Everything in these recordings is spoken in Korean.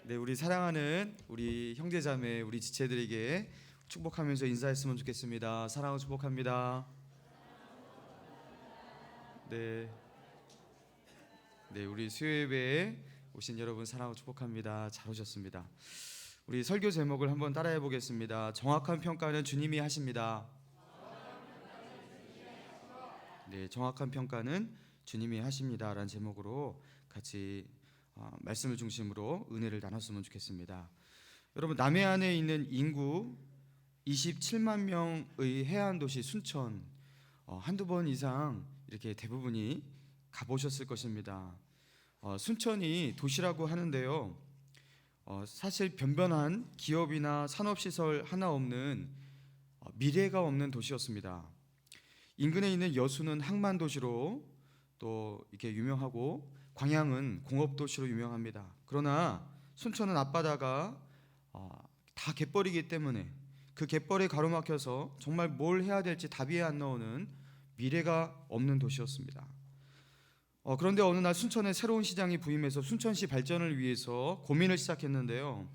네, 우리 사랑하는 우리 형제자매, 우리 지체들에게 축복하면서 인사했으면 좋겠습니다. 사랑하고 축복합니다. 네, 네, 우리 수요예배에 오신 여러분 사랑하고 축복합니다. 잘 오셨습니다. 우리 설교 제목을 한번 따라해 보겠습니다. 정확한 평가는 주님이 하십니다. 네, 정확한 평가는 주님이 하십니다라는 제목으로 같이 말씀을 중심으로 은혜를 나눴으면 좋겠습니다. 여러분, 남해안에 있는 인구 27만 명의 해안 도시 순천, 한두 번 이상 이렇게 대부분이 가보셨을 것입니다. 순천이 도시라고 하는데요, 사실 변변한 기업이나 산업시설 하나 없는 미래가 없는 도시였습니다. 인근에 있는 여수는 항만도시로 또 이렇게 유명하고 광양은 공업도시로 유명합니다. 그러나 순천은 앞바다가 다 갯벌이기 때문에 그 갯벌에 가로막혀서 정말 뭘 해야 될지 답이 안 나오는 미래가 없는 도시였습니다. 그런데 어느 날 순천에 새로운 시장이 부임해서 순천시 발전을 위해서 고민을 시작했는데요.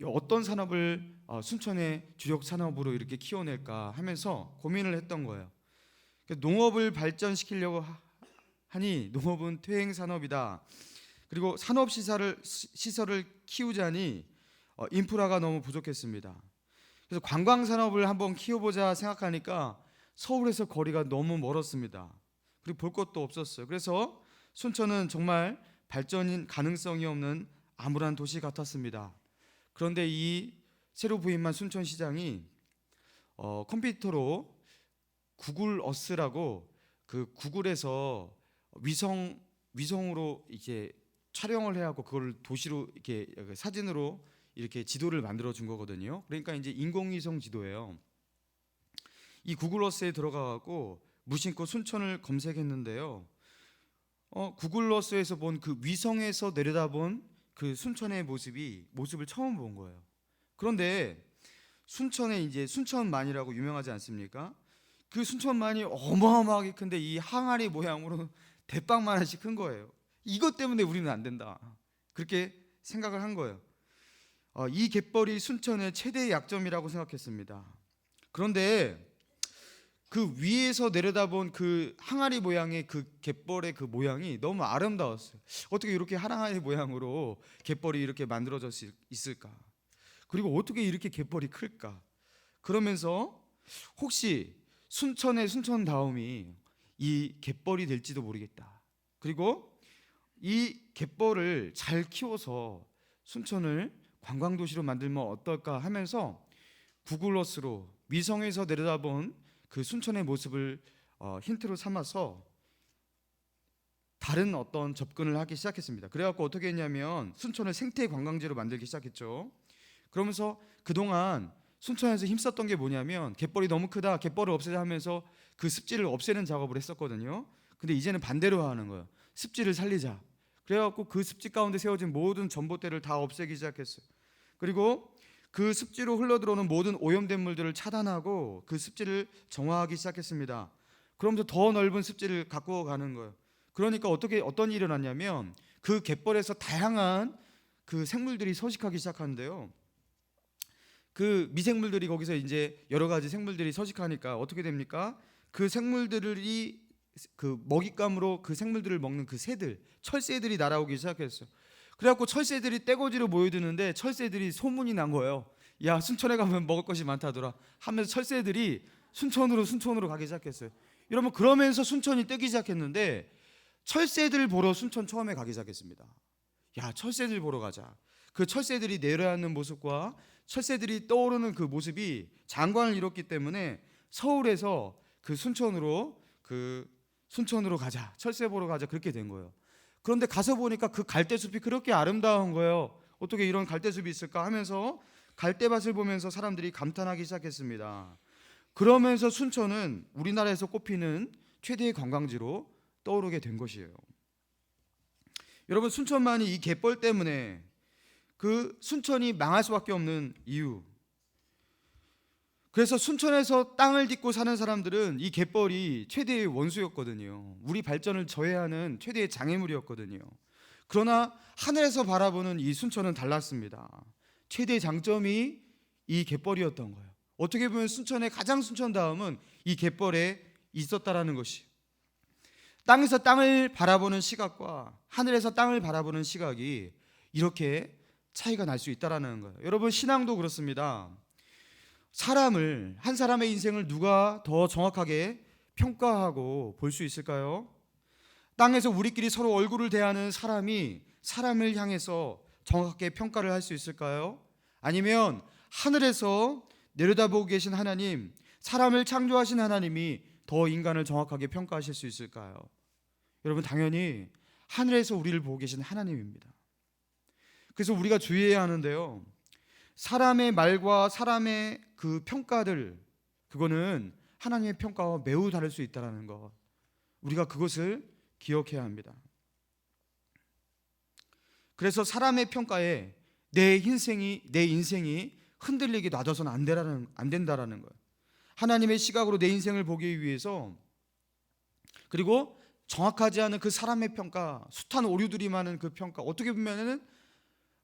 어떤 산업을 순천의 주력 산업으로 이렇게 키워낼까 하면서 고민을 했던 거예요. 농업을 발전시키려고 하니 농업은 퇴행 산업이다. 그리고 산업 시설을 키우자니 인프라가 너무 부족했습니다. 그래서 관광 산업을 한번 키워보자 생각하니까 서울에서 거리가 너무 멀었습니다. 그리고 볼 것도 없었어요. 그래서 순천은 정말 발전 가능성이 없는 암울한 도시 같았습니다. 그런데 이 새로 부임한 순천시장이 컴퓨터로 구글 어스라고 그 구글에서 위성으로 이제 촬영을 해갖고 그걸 도시로 이렇게 사진으로 이렇게 지도를 만들어 준 거거든요. 그러니까 이제 인공위성 지도예요. 이 구글 어스에 들어가갖고 무심코 순천을 검색했는데요. 구글 어스에서 본 그 위성에서 내려다본 그 순천의 모습을 처음 본 거예요. 그런데 순천에 이제 순천만이라고 유명하지 않습니까? 그 순천만이 어마어마하게 큰데 이 항아리 모양으로 대빵만하씩 큰 거예요. 이것 때문에 우리는 안 된다, 그렇게 생각을 한 거예요. 이 갯벌이 순천의 최대의 약점이라고 생각했습니다. 그런데 그 위에서 내려다본 그 항아리 모양의 그 갯벌의 그 모양이 너무 아름다웠어요. 어떻게 이렇게 항아리 모양으로 갯벌이 이렇게 만들어져 있을까? 그리고 어떻게 이렇게 갯벌이 클까? 그러면서 혹시 순천의 순천다움이 이 갯벌이 될지도 모르겠다. 그리고 이 갯벌을 잘 키워서 순천을 관광도시로 만들면 어떨까 하면서 구글어스로 위성에서 내려다본 그 순천의 모습을 힌트로 삼아서 다른 어떤 접근을 하기 시작했습니다. 그래갖고 어떻게 했냐면 순천을 생태 관광지로 만들기 시작했죠. 그러면서 그동안 순천에서 힘썼던 게 뭐냐면 갯벌이 너무 크다, 갯벌을 없애자 하면서 그 습지를 없애는 작업을 했었거든요. 근데 이제는 반대로 하는 거예요. 습지를 살리자. 그래갖고 그 습지 가운데 세워진 모든 전봇대를 다 없애기 시작했어요. 그리고 그 습지로 흘러들어오는 모든 오염된 물들을 차단하고 그 습지를 정화하기 시작했습니다. 그러면서 더 넓은 습지를 갖고 가는 거예요. 그러니까 어떤 일이 일어났냐면 그 갯벌에서 다양한 그 생물들이 서식하기 시작하는데요. 그 미생물들이 거기서 이제 여러 가지 생물들이 서식하니까 어떻게 됩니까? 그 생물들이 그 먹잇감으로 그 생물들을 먹는 그 새들, 철새들이 날아오기 시작했어요. 그래갖고 철새들이 떼거지로 모여드는데 철새들이 소문이 난 거예요. 야, 순천에 가면 먹을 것이 많다더라 하면서 철새들이 순천으로 가기 시작했어요. 여러분, 그러면서 순천이 뜨기 시작했는데 철새들 보러 순천 처음에 가기 시작했습니다. 야, 철새들 보러 가자. 그 철새들이 내려앉는 모습과 철새들이 떠오르는 그 모습이 장관을 이뤘기 때문에 서울에서 그 순천으로 가자, 철새 보러 가자, 그렇게 된 거예요. 그런데 가서 보니까 그 갈대숲이 그렇게 아름다운 거예요. 어떻게 이런 갈대숲이 있을까 하면서 갈대밭을 보면서 사람들이 감탄하기 시작했습니다. 그러면서 순천은 우리나라에서 꼽히는 최대의 관광지로 떠오르게 된 것이에요. 여러분, 순천만이 이 갯벌 때문에 그 순천이 망할 수밖에 없는 이유, 그래서 순천에서 땅을 딛고 사는 사람들은 이 갯벌이 최대의 원수였거든요. 우리 발전을 저해하는 최대의 장애물이었거든요. 그러나 하늘에서 바라보는 이 순천은 달랐습니다. 최대 장점이 이 갯벌이었던 거예요. 어떻게 보면 순천의 가장 순천 다음은 이 갯벌에 있었다라는 것이, 땅에서 땅을 바라보는 시각과 하늘에서 땅을 바라보는 시각이 이렇게 차이가 날 수 있다라는 거예요. 여러분, 신앙도 그렇습니다. 한 사람의 인생을 누가 더 정확하게 평가하고 볼 수 있을까요? 땅에서 우리끼리 서로 얼굴을 대하는 사람이 사람을 향해서 정확하게 평가를 할 수 있을까요? 아니면 하늘에서 내려다보고 계신 하나님, 사람을 창조하신 하나님이 더 인간을 정확하게 평가하실 수 있을까요? 여러분, 당연히 하늘에서 우리를 보고 계신 하나님입니다. 그래서 우리가 주의해야 하는데요, 사람의 말과 사람의 그 평가들, 그거는 하나님의 평가와 매우 다를 수 있다는 것, 우리가 그것을 기억해야 합니다. 그래서 사람의 평가에 내 인생이 흔들리게 놔둬서는 안 된다라는 거예요. 하나님의 시각으로 내 인생을 보기 위해서, 그리고 정확하지 않은 그 사람의 평가, 숱한 오류들이 많은 그 평가, 어떻게 보면은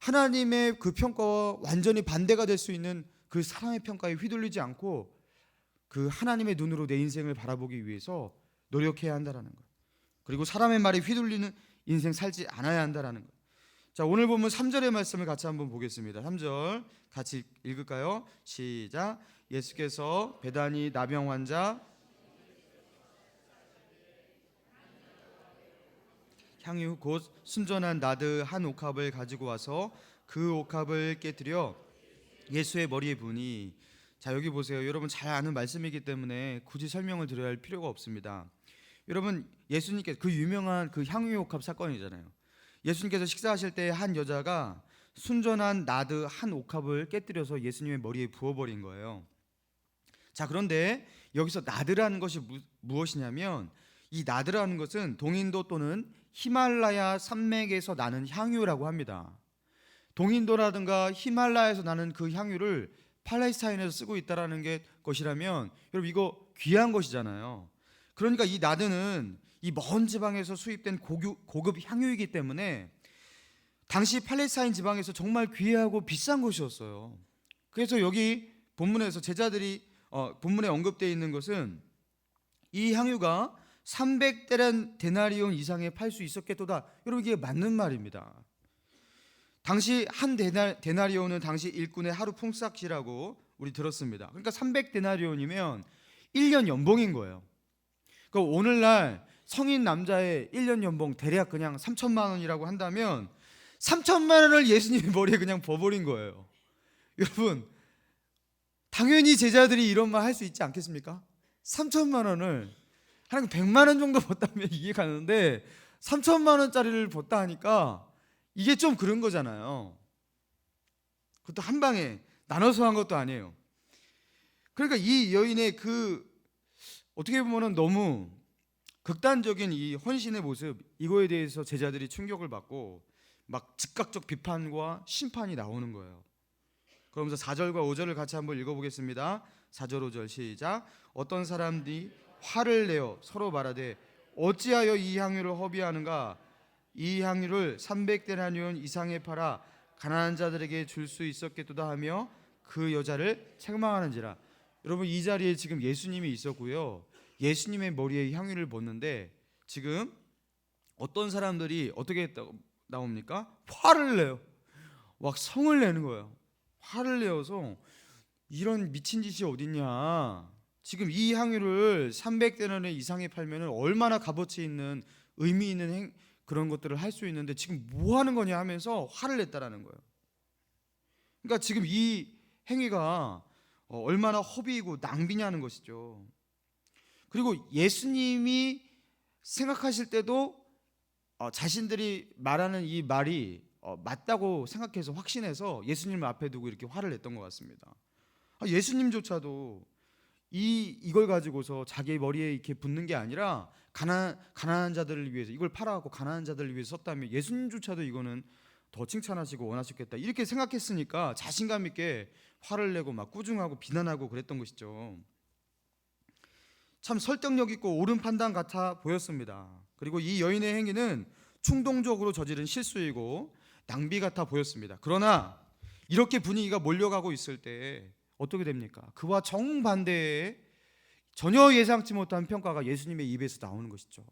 하나님의 그 평가와 완전히 반대가 될 수 있는 그 사람의 평가에 휘둘리지 않고 그 하나님의 눈으로 내 인생을 바라보기 위해서 노력해야 한다라는 것, 그리고 사람의 말에 휘둘리는 인생 살지 않아야 한다라는 것. 자, 오늘 보면 3절의 말씀을 같이 한번 보겠습니다. 3절 같이 읽을까요? 시작. 예수께서 베다니 나병 환자 향유 곧 순전한 나드 한 옥합을 가지고 와서 그 옥합을 깨뜨려 예수의 머리에 부으니. 자, 여기 보세요. 여러분 잘 아는 말씀이기 때문에 굳이 설명을 드려야 할 필요가 없습니다. 여러분, 예수님께서 그 유명한 그 향유 옥합 사건이잖아요. 예수님께서 식사하실 때 한 여자가 순전한 나드 한 옥합을 깨뜨려서 예수님의 머리에 부어버린 거예요. 자, 그런데 여기서 나드라는 것이 무엇이냐면, 이 나드라는 것은 동인도 또는 히말라야 산맥에서 나는 향유라고 합니다. 동인도라든가 히말라야에서 나는 그 향유를 팔레스타인에서 쓰고 있다라는 게 것이라면, 여러분 이거 귀한 것이잖아요. 그러니까 이 나드는 이 먼 지방에서 수입된 고급 향유이기 때문에 당시 팔레스타인 지방에서 정말 귀하고 비싼 것이었어요. 그래서 여기 본문에서 본문에 언급되어 있는 것은 이 향유가 300데나리온 이상에 팔 수 있었겠도다. 여러분, 이게 맞는 말입니다. 당시 한 데나리온은 당시 일꾼의 하루 품삯이라고 우리 들었습니다. 그러니까 300데나리온이면 1년 연봉인 거예요. 그러니까 오늘날 성인 남자의 1년 연봉 대략 그냥 3천만 원이라고 한다면 3천만 원을 예수님의 머리에 그냥 버버린 거예요. 여러분, 당연히 제자들이 이런 말 할 수 있지 않겠습니까? 3천만 원을 한 100만 원 정도 벌다면 이해가 가는데 3천만 원짜리를 벌다 하니까 이게 좀 그런 거잖아요. 그것도 한 방에 나눠서 한 것도 아니에요. 그러니까 이 여인의 그 어떻게 보면 너무 극단적인 이 헌신의 모습, 이거에 대해서 제자들이 충격을 받고 막 즉각적 비판과 심판이 나오는 거예요. 그러면서 4절과 5절을 같이 한번 읽어보겠습니다. 4절 5절 시작. 어떤 사람들이 화를 내어 서로 말하되 어찌하여 이 향유를 허비하는가? 이 향유를 300데나리온 이상에 팔아 가난한 자들에게 줄 수 있었겠도다 하며 그 여자를 책망하는지라. 여러분, 이 자리에 지금 예수님이 있었고요, 예수님의 머리에 향유를 붓는데 지금 어떤 사람들이 어떻게 나옵니까? 화를 내요. 막 성을 내는 거예요. 화를 내어서 이런 미친 짓이 어딨냐, 지금 이 향유를 300데나리온 이상에 팔면 얼마나 값어치 있는 의미 있는 그런 것들을 할 수 있는데 지금 뭐 하는 거냐 하면서 화를 냈다라는 거예요. 그러니까 지금 이 행위가 얼마나 허비이고 낭비냐는 것이죠. 그리고 예수님이 생각하실 때도 자신들이 말하는 이 말이 맞다고 생각해서 확신해서 예수님을 앞에 두고 이렇게 화를 냈던 것 같습니다. 예수님조차도 이걸 가지고서 자기 머리에 이렇게 붓는 게 아니라 가난한 자들을 위해서 이걸 팔아갖고 가난한 자들을 위해서 썼다면 예수님조차도 이거는 더 칭찬하시고 원하셨겠다, 이렇게 생각했으니까 자신감 있게 화를 내고 막 꾸중하고 비난하고 그랬던 것이죠. 참 설득력 있고 옳은 판단 같아 보였습니다. 그리고 이 여인의 행위는 충동적으로 저지른 실수이고 낭비 같아 보였습니다. 그러나 이렇게 분위기가 몰려가고 있을 때 어떻게 됩니까? 그와 정반대의 전혀 예상치 못한 평가가 예수님의 입에서 나오는 것이죠.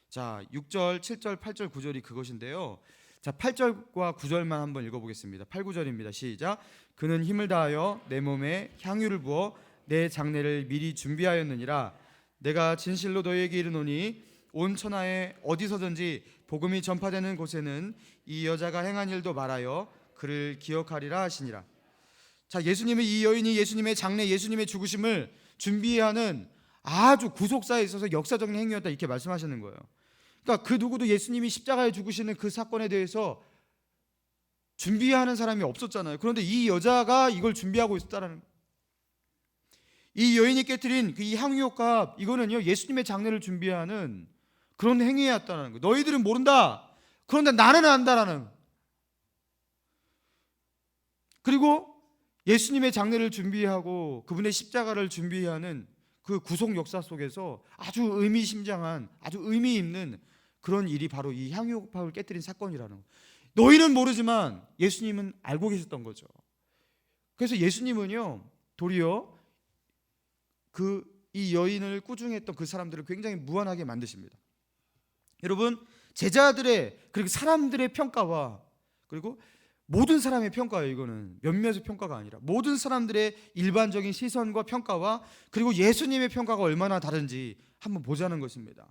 자, 6절, 7절, 8절, 9절이 그것인데요. 자, 8절과 9절만 한번 읽어보겠습니다. 8, 9절입니다. 시작. 그는 힘을 다하여 내 몸에 향유를 부어 내 장례를 미리 준비하였느니라. 내가 진실로 너희에게 이르노니 온 천하에 어디서든지 복음이 전파되는 곳에는 이 여자가 행한 일도 말하여 그를 기억하리라 하시니라. 자, 예수님은 이 여인이 예수님의 장례, 예수님의 죽으심을 준비하는 아주 구속사에 있어서 역사적인 행위였다, 이렇게 말씀하시는 거예요. 그러니까 그 누구도 예수님이 십자가에 죽으시는 그 사건에 대해서 준비하는 사람이 없었잖아요. 그런데 이 여자가 이걸 준비하고 있었다라는 거예요. 이 여인이 깨뜨린 그 이 향유옥합, 이거는요 예수님의 장례를 준비하는 그런 행위였다는 거예요. 너희들은 모른다, 그런데 나는 안다라는 거예요. 그리고 예수님의 장례를 준비하고 그분의 십자가를 준비하는 그 구속 역사 속에서 아주 의미심장한, 아주 의미 있는 그런 일이 바로 이 향유옥합을 깨뜨린 사건이라는 거예요. 너희는 모르지만 예수님은 알고 계셨던 거죠. 그래서 예수님은요 도리어 이 여인을 꾸중했던 그 사람들을 굉장히 무안하게 만드십니다. 여러분, 제자들의 그리고 사람들의 평가와 그리고 모든 사람의 평가예요. 이거는 몇몇의 평가가 아니라 모든 사람들의 일반적인 시선과 평가와 그리고 예수님의 평가가 얼마나 다른지 한번 보자는 것입니다.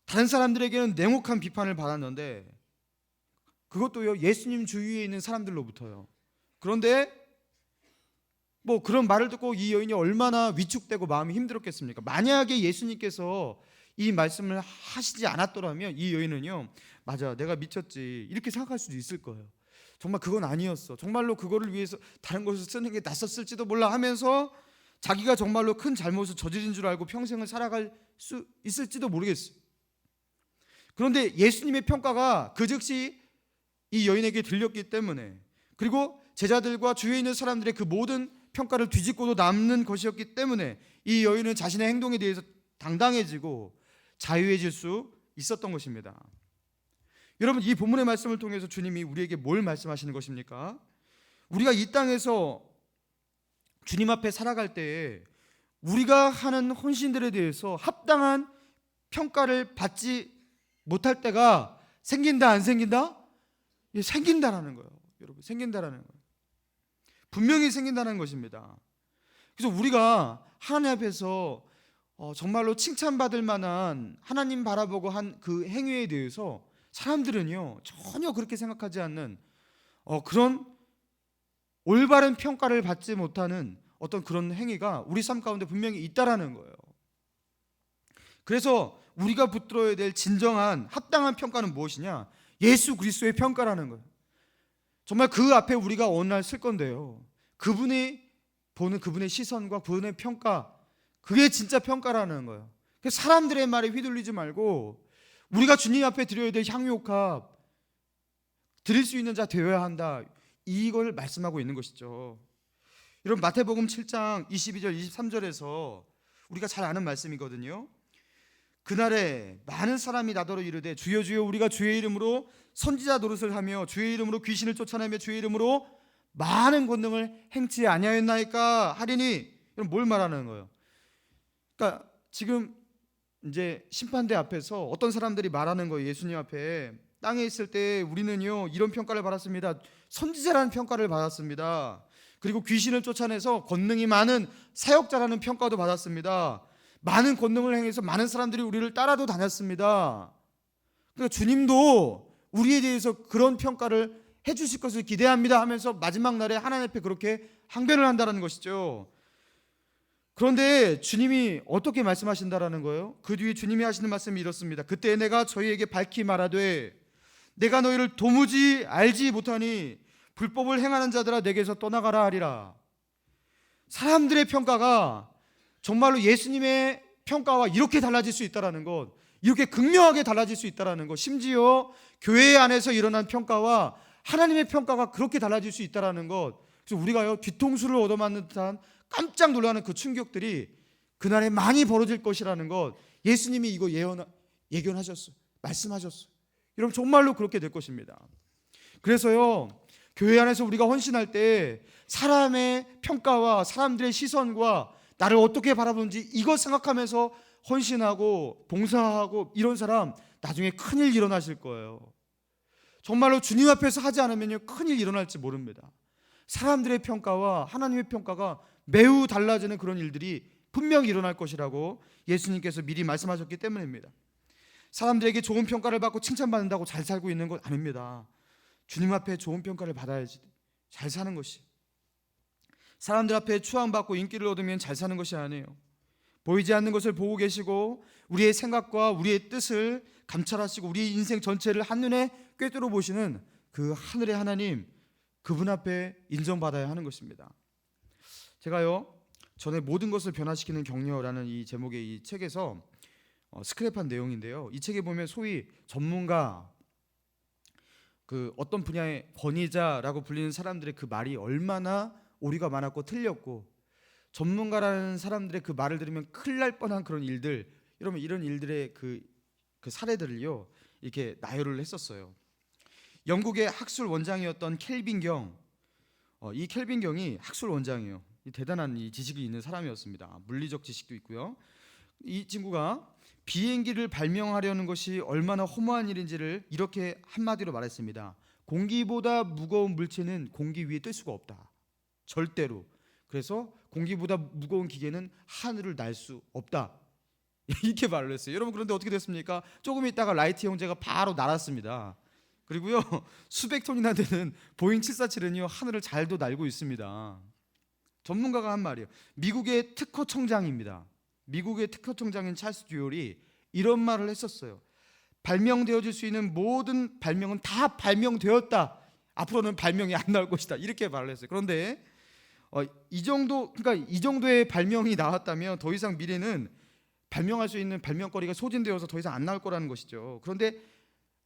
다른 사람들에게는 냉혹한 비판을 받았는데 그것도요 예수님 주위에 있는 사람들로부터요. 그런데 뭐 그런 말을 듣고 이 여인이 얼마나 위축되고 마음이 힘들었겠습니까? 만약에 예수님께서 이 말씀을 하시지 않았더라면 이 여인은요, 맞아, 내가 미쳤지, 이렇게 생각할 수도 있을 거예요. 정말 그건 아니었어, 정말로 그거를 위해서 다른 것을 쓰는 게 낫었을지도 몰라 하면서 자기가 정말로 큰 잘못을 저지른 줄 알고 평생을 살아갈 수 있을지도 모르겠어요. 그런데 예수님의 평가가 그 즉시 이 여인에게 들렸기 때문에, 그리고 제자들과 주위에 있는 사람들의 그 모든 평가를 뒤집고도 남는 것이었기 때문에 이 여인은 자신의 행동에 대해서 당당해지고 자유해질 수 있었던 것입니다. 여러분, 이 본문의 말씀을 통해서 주님이 우리에게 뭘 말씀하시는 것입니까? 우리가 이 땅에서 주님 앞에 살아갈 때에 우리가 하는 헌신들에 대해서 합당한 평가를 받지 못할 때가 생긴다, 안 생긴다? 예, 생긴다라는 거예요. 여러분, 생긴다라는 거예요. 분명히 생긴다는 것입니다. 그래서 우리가 하나님 앞에서 정말로 칭찬받을 만한 하나님 바라보고 한 그 행위에 대해서 사람들은요 전혀 그렇게 생각하지 않는 그런 올바른 평가를 받지 못하는 어떤 그런 행위가 우리 삶 가운데 분명히 있다라는 거예요. 그래서 우리가 붙들어야 될 진정한 합당한 평가는 무엇이냐? 예수 그리스도의 평가라는 거예요. 정말 그 앞에 우리가 어느 날 쓸 건데요, 그분이 보는 그분의 시선과 그분의 평가, 그게 진짜 평가라는 거예요. 사람들의 말에 휘둘리지 말고 우리가 주님 앞에 드려야 될 향유옥합 드릴 수 있는 자 되어야 한다, 이걸 말씀하고 있는 것이죠. 여러분, 마태복음 7장 22절 23절에서 우리가 잘 아는 말씀이거든요. 그날에 많은 사람이 나더러 이르되 주여 주여 우리가 주의 이름으로 선지자 노릇을 하며 주의 이름으로 귀신을 쫓아내며 주의 이름으로 많은 권능을 행치 아니하였나이까 하리니. 여러분, 뭘 말하는 거예요? 그러니까 지금 이제 심판대 앞에서 어떤 사람들이 말하는 거예요. 예수님 앞에 땅에 있을 때 우리는요 이런 평가를 받았습니다. 선지자라는 평가를 받았습니다. 그리고 귀신을 쫓아내서 권능이 많은 사역자라는 평가도 받았습니다. 많은 권능을 행해서 많은 사람들이 우리를 따라도 다녔습니다. 그러니까 주님도 우리에 대해서 그런 평가를 해주실 것을 기대합니다 하면서 마지막 날에 하나님 앞에 그렇게 항변을 한다는 것이죠. 그런데 주님이 어떻게 말씀하신다라는 거예요? 그 뒤에 주님이 하시는 말씀이 이렇습니다. 그때 내가 저희에게 밝히 말하되 내가 너희를 도무지 알지 못하니 불법을 행하는 자들아 내게서 떠나가라 하리라. 사람들의 평가가 정말로 예수님의 평가와 이렇게 달라질 수 있다는 것, 이렇게 극명하게 달라질 수 있다는 것, 심지어 교회 안에서 일어난 평가와 하나님의 평가가 그렇게 달라질 수 있다는 것, 그래서 우리가요 뒤통수를 얻어맞는 듯한 깜짝 놀라는 그 충격들이 그날에 많이 벌어질 것이라는 것, 예수님이 이거 예견하셨어요. 말씀하셨어요. 여러분 정말로 그렇게 될 것입니다. 그래서요, 교회 안에서 우리가 헌신할 때 사람의 평가와 사람들의 시선과 나를 어떻게 바라보는지 이것 생각하면서 헌신하고 봉사하고 이런 사람 나중에 큰일 일어나실 거예요. 정말로 주님 앞에서 하지 않으면요, 큰일 일어날지 모릅니다. 사람들의 평가와 하나님의 평가가 매우 달라지는 그런 일들이 분명히 일어날 것이라고 예수님께서 미리 말씀하셨기 때문입니다. 사람들에게 좋은 평가를 받고 칭찬받는다고 잘 살고 있는 것 아닙니다. 주님 앞에 좋은 평가를 받아야지 잘 사는 것이, 사람들 앞에 추앙받고 인기를 얻으면 잘 사는 것이 아니에요. 보이지 않는 것을 보고 계시고 우리의 생각과 우리의 뜻을 감찰하시고 우리의 인생 전체를 한눈에 꿰뚫어 보시는 그 하늘의 하나님, 그분 앞에 인정받아야 하는 것입니다. 제가요, 전에 모든 것을 변화시키는 격려라는 이 제목의 이 책에서 스크랩한 내용인데요, 이 책에 보면 소위 전문가, 그 어떤 분야의 권위자라고 불리는 사람들의 그 말이 얼마나 오류가 많았고 틀렸고, 전문가라는 사람들의 그 말을 들으면 큰일 날 뻔한 그런 일들, 여러분 이런 일들의 그 사례들을요 이렇게 나열을 했었어요. 영국의 학술 원장이었던 켈빈 경, 이 켈빈 경이 학술 원장이에요. 대단한 이 지식이 있는 사람이었습니다. 물리적 지식도 있고요. 이 친구가 비행기를 발명하려는 것이 얼마나 허무한 일인지를 이렇게 한마디로 말했습니다. 공기보다 무거운 물체는 공기 위에 뜰 수가 없다. 절대로. 그래서 공기보다 무거운 기계는 하늘을 날 수 없다. 이렇게 말을 했어요. 여러분 그런데 어떻게 됐습니까? 조금 있다가 라이트 형제가 바로 날았습니다. 그리고요 수백 톤이나 되는 보잉 747은요 하늘을 잘도 날고 있습니다. 전문가가 한 말이에요. 미국의 특허청장입니다. 미국의 특허청장인 찰스 듀얼이 이런 말을 했었어요. 발명되어질 수 있는 모든 발명은 다 발명되었다. 앞으로는 발명이 안 나올 것이다. 이렇게 말을 했어요. 그런데 이 정도의 발명이 나왔다면 더 이상 미래는 발명할 수 있는 발명거리가 소진되어서 더 이상 안 나올 거라는 것이죠. 그런데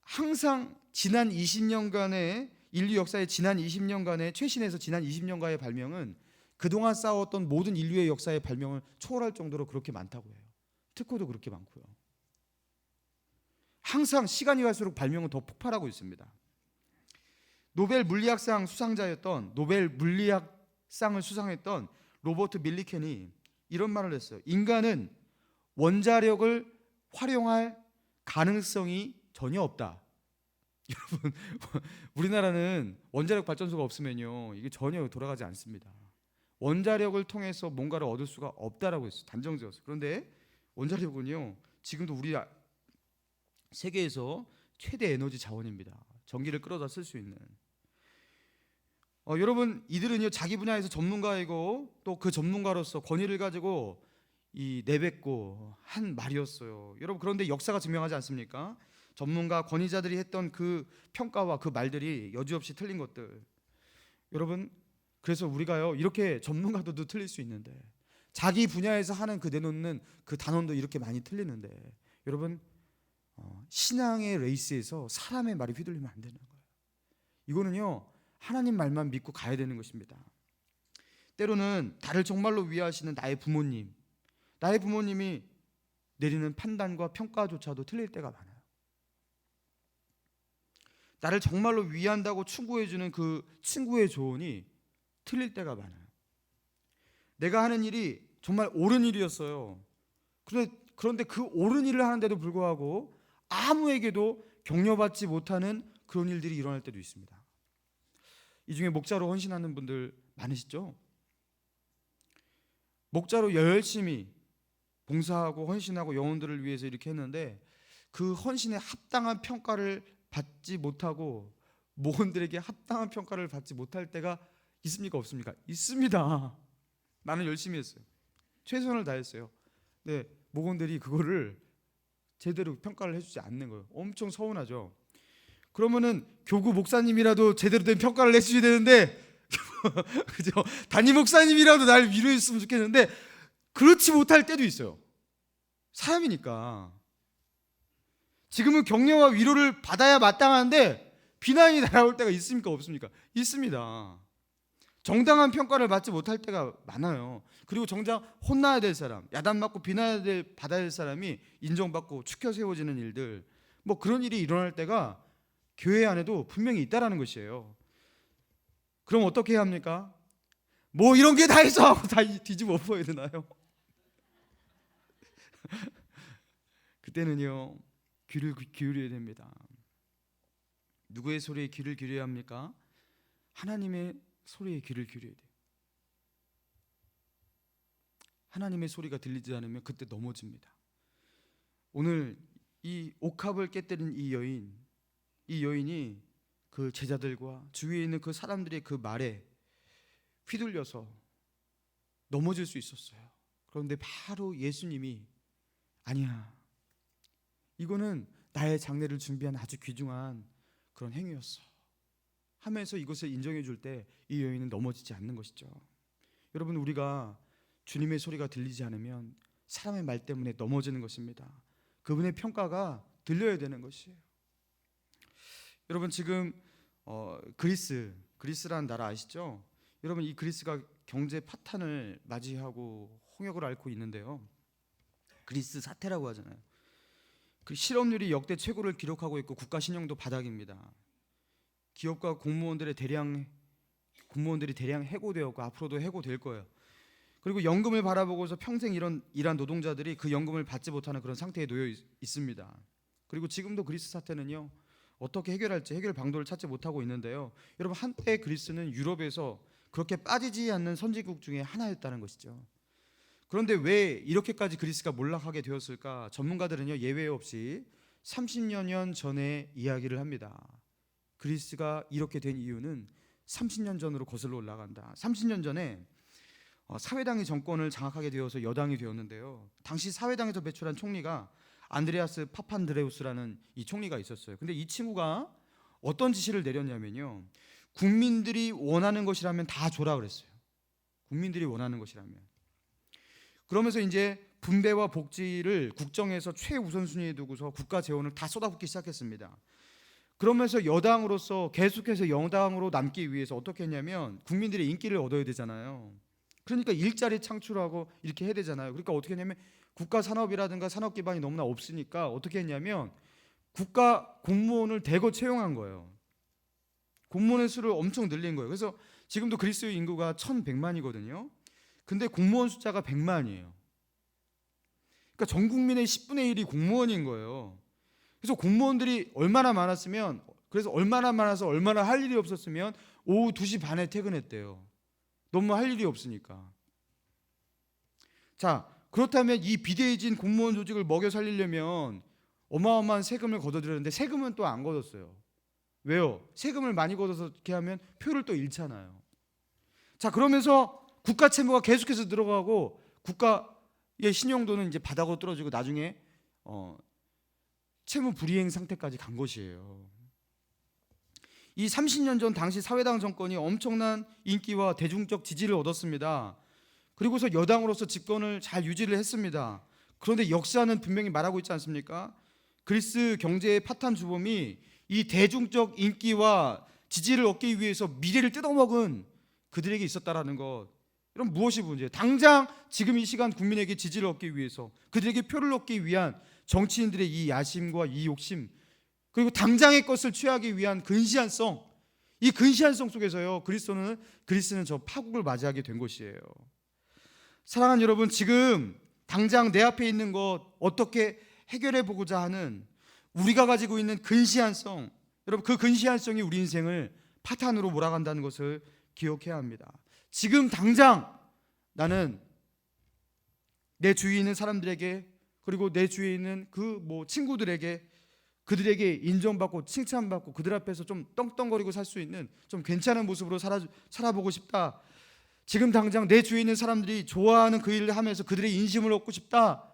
항상 지난 20년간의 인류 역사의 지난 20년간의 최신에서 지난 20년간의 발명은 그동안 쌓아왔던 모든 인류의 역사의 발명을 초월할 정도로 그렇게 많다고 해요. 특허도 그렇게 많고요. 항상 시간이 갈수록 발명은 더 폭발하고 있습니다. 노벨 물리학상 수상자였던 노벨 물리학상을 수상했던 로버트 밀리켄이 이런 말을 했어요. 인간은 원자력을 활용할 가능성이 전혀 없다. 여러분 우리나라는 원자력 발전소가 없으면요 이게 전혀 돌아가지 않습니다. 원자력을 통해서 뭔가를 얻을 수가 없다라고 했어요. 단정지어서. 그런데 원자력은요 지금도 우리 세계에서 최대 에너지 자원입니다. 전기를 끌어다 쓸 수 있는. 여러분 이들은요 자기 분야에서 전문가이고 또 그 전문가로서 권위를 가지고 이 내뱉고 한 말이었어요. 여러분 그런데 역사가 증명하지 않습니까? 전문가 권위자들이 했던 그 평가와 그 말들이 여지없이 틀린 것들. 여러분 그래서 우리가요 이렇게 전문가들도 틀릴 수 있는데 자기 분야에서 하는 그 내놓는 그 단언도 이렇게 많이 틀리는데 여러분 신앙의 레이스에서 사람의 말이 휘둘리면 안 되는 거예요. 이거는요 하나님 말만 믿고 가야 되는 것입니다. 때로는 나를 정말로 위하시는 나의 부모님이 내리는 판단과 평가조차도 틀릴 때가 많아요. 나를 정말로 위한다고 충고해주는 그 친구의 조언이 틀릴 때가 많아요. 내가 하는 일이 정말 옳은 일이었어요. 그런데 그 옳은 일을 하는데도 불구하고 아무에게도 격려받지 못하는 그런 일들이 일어날 때도 있습니다. 이 중에 목자로 헌신하는 분들 많으시죠? 목자로 열심히 봉사하고 헌신하고 영혼들을 위해서 이렇게 했는데 그 헌신에 합당한 평가를 받지 못하고 목원들에게 합당한 평가를 받지 못할 때가 있습니까? 없습니까? 있습니다. 나는 열심히 했어요. 최선을 다했어요. 네, 목원들이 그거를 제대로 평가를 해주지 않는 거예요. 엄청 서운하죠. 그러면은 교구 목사님이라도 제대로 된 평가를 해주셔야 되는데 그죠? 담임 목사님이라도 날 위로했으면 좋겠는데 그렇지 못할 때도 있어요. 사람이니까. 지금은 격려와 위로를 받아야 마땅한데 비난이 날아올 때가 있습니까? 없습니까? 있습니다. 정당한 평가를 받지 못할 때가 많아요. 그리고 정작 혼나야 될 사람, 야단맞고 비난을 받아야 될 사람이 인정받고 추켜 세워지는 일들, 뭐 그런 일이 일어날 때가 교회 안에도 분명히 있다라는 것이에요. 그럼 어떻게 해야 합니까? 뭐 이런 게 다 있어 하고 다 뒤집어 엎어야 되나요? 그때는요, 귀를 기울여야 됩니다. 누구의 소리에 귀를 기울여야 합니까? 하나님의 소리에 귀를 기울여야 돼요. 하나님의 소리가 들리지 않으면 그때 넘어집니다. 오늘 이 옥합을 깨뜨린 이 여인이 그 제자들과 주위에 있는 그 사람들의 그 말에 휘둘려서 넘어질 수 있었어요. 그런데 바로 예수님이 아니야, 이거는 나의 장례를 준비한 아주 귀중한 그런 행위였어 하면서 이것을 인정해 줄 때 이 여인은 넘어지지 않는 것이죠. 여러분, 우리가 주님의 소리가 들리지 않으면 사람의 말 때문에 넘어지는 것입니다. 그분의 평가가 들려야 되는 것이에요. 여러분, 지금 그리스라는 나라 아시죠? 여러분, 이 그리스가 경제 파탄을 맞이하고 홍역을 앓고 있는데요. 그리스 사태라고 하잖아요. 그 실업률이 역대 최고를 기록하고 있고 국가 신용도 바닥입니다. 기업과 공무원들이 대량 해고되었고 앞으로도 해고될 거예요. 그리고 연금을 바라보고서 평생 일한 노동자들이 그 연금을 받지 못하는 그런 상태에 놓여 있습니다. 그리고 지금도 그리스 사태는요, 어떻게 해결할지 해결 방도를 찾지 못하고 있는데요. 여러분, 한때 그리스는 유럽에서 그렇게 빠지지 않는 선진국 중에 하나였다는 것이죠. 그런데 왜 이렇게까지 그리스가 몰락하게 되었을까? 전문가들은요, 예외 없이 30여 년 전의 이야기를 합니다. 그리스가 이렇게 된 이유는 30년 전으로 거슬러 올라간다. 30년 전에 사회당이 정권을 장악하게 되어서 여당이 되었는데요. 당시 사회당에서 배출한 총리가 안드레아스 파판드레우스라는 이 총리가 있었어요. 근데 이 친구가 어떤 지시를 내렸냐면요, 국민들이 원하는 것이라면 다 줘라 그랬어요. 국민들이 원하는 것이라면. 그러면서 이제 분배와 복지를 국정에서 최우선순위에 두고서 국가 재원을 다 쏟아붓기 시작했습니다. 그러면서 여당으로서 계속해서 여당으로 남기 위해서 어떻게 했냐면 국민들의 인기를 얻어야 되잖아요. 그러니까 일자리 창출하고 이렇게 해야 되잖아요. 그러니까 어떻게 했냐면 국가 산업이라든가 산업 기반이 너무나 없으니까 어떻게 했냐면 국가 공무원을 대거 채용한 거예요. 공무원의 수를 엄청 늘린 거예요. 그래서 지금도 그리스 인구가 1,100만이거든요. 근데 공무원 숫자가 100만이에요. 그러니까 전 국민의 10분의 1이 공무원인 거예요. 그래서 공무원들이 얼마나 많아서 얼마나 할 일이 없었으면 오후 2시 반에 퇴근했대요. 너무 할 일이 없으니까. 자, 그렇다면 이 비대해진 공무원 조직을 먹여 살리려면 어마어마한 세금을 걷어들였는데 세금은 또 안 걷었어요. 왜요? 세금을 많이 걷어서 이렇게 하면 표를 또 잃잖아요. 자, 그러면서 국가 채무가 계속해서 늘어가고 국가의 신용도는 이제 바닥으로 떨어지고 나중에 채무 불이행 상태까지 간 것이에요. 이 30년 전 당시 사회당 정권이 엄청난 인기와 대중적 지지를 얻었습니다. 그리고서 여당으로서 집권을 잘 유지를 했습니다. 그런데 역사는 분명히 말하고 있지 않습니까? 그리스 경제의 파탄 주범이 이 대중적 인기와 지지를 얻기 위해서 미래를 뜯어먹은 그들에게 있었다라는 것. 그럼 무엇이 문제예요? 당장 지금 이 시간 국민에게 지지를 얻기 위해서 그들에게 표를 얻기 위한 정치인들의 이 야심과 이 욕심, 그리고 당장의 것을 취하기 위한 근시안성, 이 근시안성 속에서요, 그리스는 저 파국을 맞이하게 된 것이에요. 사랑하는 여러분, 지금 당장 내 앞에 있는 것 어떻게 해결해 보고자 하는 우리가 가지고 있는 근시안성, 여러분, 그 근시안성이 우리 인생을 파탄으로 몰아간다는 것을 기억해야 합니다. 지금 당장 나는 내 주위에 있는 사람들에게, 그리고 내 주위에 있는 친구들에게, 그들에게 인정받고 칭찬받고 그들 앞에서 좀 떵떵거리고 살 수 있는 좀 괜찮은 모습으로 살아보고 싶다. 지금 당장 내 주위에 있는 사람들이 좋아하는 그 일을 하면서 그들의 인심을 얻고 싶다.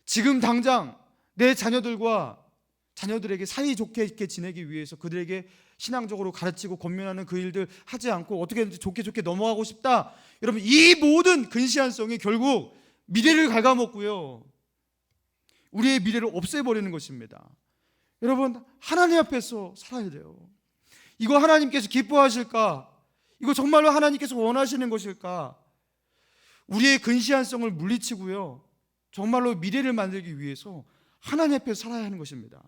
지금 당장 내 자녀들에게 사이좋게 있게 지내기 위해서 그들에게 신앙적으로 가르치고 권면하는 그 일들 하지 않고 어떻게든지 좋게 넘어가고 싶다. 여러분, 이 모든 근시안성이 결국 미래를 갉아먹고요, 우리의 미래를 없애버리는 것입니다. 여러분, 하나님 앞에서 살아야 돼요. 이거 하나님께서 기뻐하실까? 이거 정말로 하나님께서 원하시는 것일까? 우리의 근시안성을 물리치고요, 정말로 미래를 만들기 위해서 하나님 앞에서 살아야 하는 것입니다.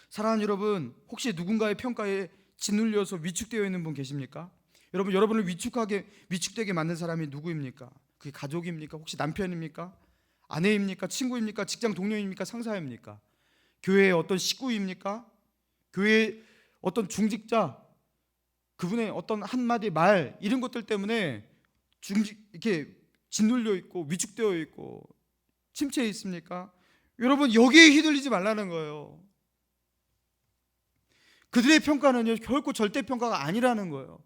사랑하는 여러분, 혹시 누군가의 평가에 짓눌려서 위축되어 있는 분 계십니까? 여러분, 여러분을 위축되게 만든 사람이 누구입니까? 그게 가족입니까? 혹시 남편입니까? 아내입니까? 친구입니까? 직장 동료입니까? 상사입니까? 교회의 어떤 식구입니까? 교회의 어떤 중직자, 그분의 어떤 한마디 말, 이런 것들 때문에 이렇게 짓눌려 있고 위축되어 있고 침체해 있습니까? 여러분, 여기에 휘둘리지 말라는 거예요. 그들의 평가는요, 결코 절대 평가가 아니라는 거예요.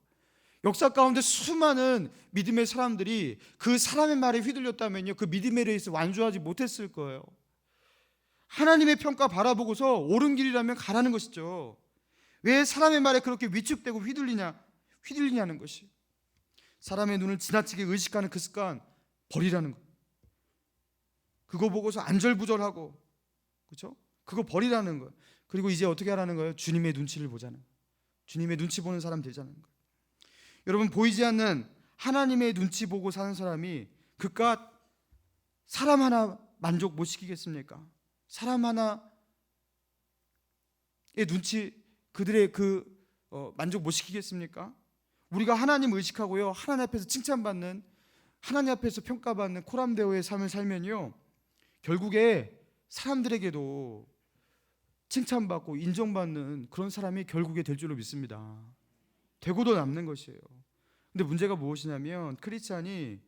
역사 가운데 수많은 믿음의 사람들이 그 사람의 말에 휘둘렸다면요, 그 믿음에 대해서 완주하지 못했을 거예요. 하나님의 평가 바라보고서 옳은 길이라면 가라는 것이죠. 왜 사람의 말에 그렇게 위축되고 휘둘리냐는 것이. 사람의 눈을 지나치게 의식하는 그 습관 버리라는 거예요. 그거 보고서 안절부절하고, 그렇죠? 그거 버리라는 거예요. 그리고 이제 어떻게 하라는 거예요? 주님의 눈치를 보자는 거예요. 주님의 눈치 보는 사람 되자는 거예요. 여러분, 보이지 않는 하나님의 눈치 보고 사는 사람이 그깟 사람 하나 만족 못 시키겠습니까? 사람 하나의 눈치, 그들의 만족 못 시키겠습니까? 우리가 하나님 의식하고요, 하나님 앞에서 칭찬받는, 하나님 앞에서 평가받는 코람데오의 삶을 살면요, 결국에 사람들에게도 칭찬받고 인정받는 그런 사람이 결국에 될 줄로 믿습니다. 되고도 남는 것이에요. 근데 문제가 무엇이냐면, 크리스찬이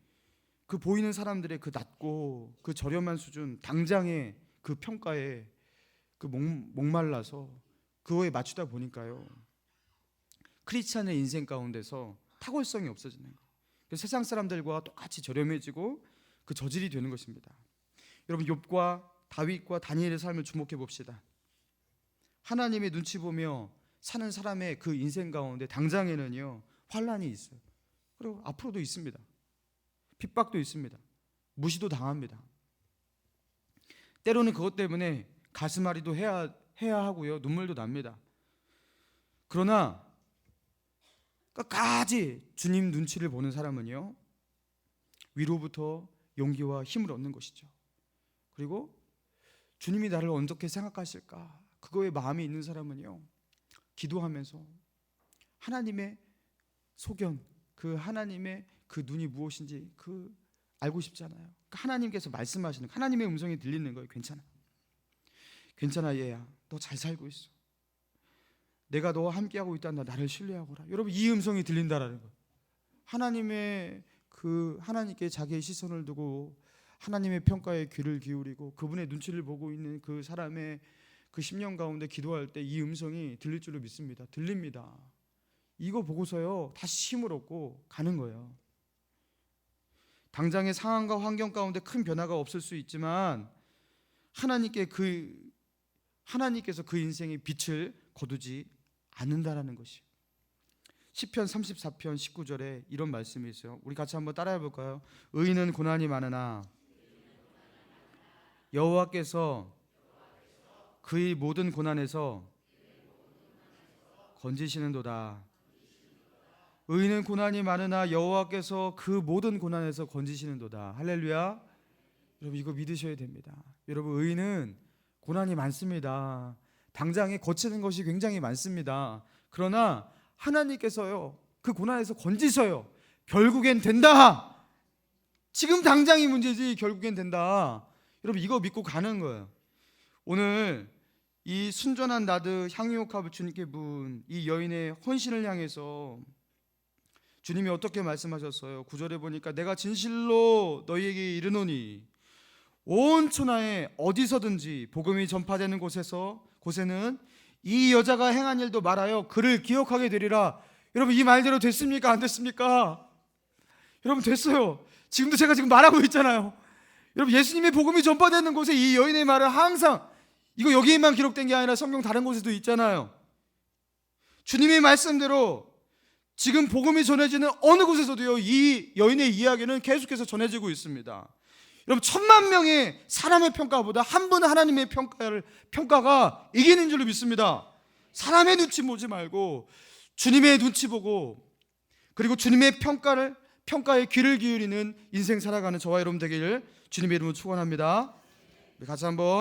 그 보이는 사람들의 그 낮고 그 저렴한 수준, 당장의 그 평가에 그 목말라서 그거에 맞추다 보니까요, 크리스찬의 인생 가운데서 탁월성이 없어지는 거예요. 세상 사람들과 똑같이 저렴해지고 그 저질이 되는 것입니다. 여러분, 욥과 다윗과 다니엘의 삶을 주목해 봅시다. 하나님의 눈치 보며 사는 사람의 그 인생 가운데 당장에는요, 환난이 있어요. 그리고 앞으로도 있습니다. 핍박도 있습니다. 무시도 당합니다. 때로는 그것 때문에 가슴앓이도 해야 하고요, 눈물도 납니다. 그러나 끝까지 주님 눈치를 보는 사람은요, 위로부터 용기와 힘을 얻는 것이죠. 그리고 주님이 나를 어떻게 생각하실까, 그거에 마음이 있는 사람은요, 기도하면서 하나님의 소견, 그 하나님의 그 눈이 무엇인지 알고 싶잖아요. 그러니까 하나님께서 말씀하시는, 하나님의 음성이 들리는 거예요. 괜찮아 얘야, 너 잘 살고 있어. 내가 너와 함께하고 있다. 나를 신뢰하거라. 여러분, 이 음성이 들린다라는 거예요. 하나님께 자기의 시선을 두고 하나님의 평가에 귀를 기울이고 그분의 눈치를 보고 있는 그 사람의 그 심령 가운데 기도할 때 이 음성이 들릴 줄로 믿습니다. 들립니다. 이거 보고서요, 다시 힘을 얻고 가는 거예요. 당장의 상황과 환경 가운데 큰 변화가 없을 수 있지만 하나님께서 그 인생의 빛을 거두지 않는다라는 것이. 시편 34편 19절에 이런 말씀이 있어요. 우리 같이 한번 따라해 볼까요? 의인은 고난이 많으나 여호와께서 그의 모든 고난에서 건지시는도다. 의인은 고난이 많으나 여호와께서 그 모든 고난에서 건지시는도다. 할렐루야. 여러분, 이거 믿으셔야 됩니다. 여러분, 의인은 고난이 많습니다. 당장에 거치는 것이 굉장히 많습니다. 그러나 하나님께서요, 그 고난에서 건지셔요. 결국엔 된다. 지금 당장이 문제지 결국엔 된다. 여러분, 이거 믿고 가는 거예요. 오늘 이 순전한 나드 향유옥합을 주님께 부은 이 여인의 헌신을 향해서 주님이 어떻게 말씀하셨어요? 9절에 보니까 내가 진실로 너희에게 이르노니 온 천하에 어디서든지 복음이 전파되는 곳에는 이 여자가 행한 일도 말하여 그를 기억하게 되리라. 여러분, 이 말대로 됐습니까? 안 됐습니까? 여러분, 됐어요. 지금도 제가 지금 말하고 있잖아요. 여러분, 예수님의 복음이 전파되는 곳에 이 여인의 말은 항상, 이거 여기에만 기록된 게 아니라 성경 다른 곳에도 있잖아요. 주님의 말씀대로 지금 복음이 전해지는 어느 곳에서도요, 이 여인의 이야기는 계속해서 전해지고 있습니다. 여러분, 1000만 명의 사람의 평가보다 한 분 하나님의 평가가 이기는 줄로 믿습니다. 사람의 눈치 보지 말고 주님의 눈치 보고, 그리고 주님의 평가에 귀를 기울이는 인생 살아가는 저와 여러분 되기를 주님의 이름으로 축원합니다. 우리 같이 한번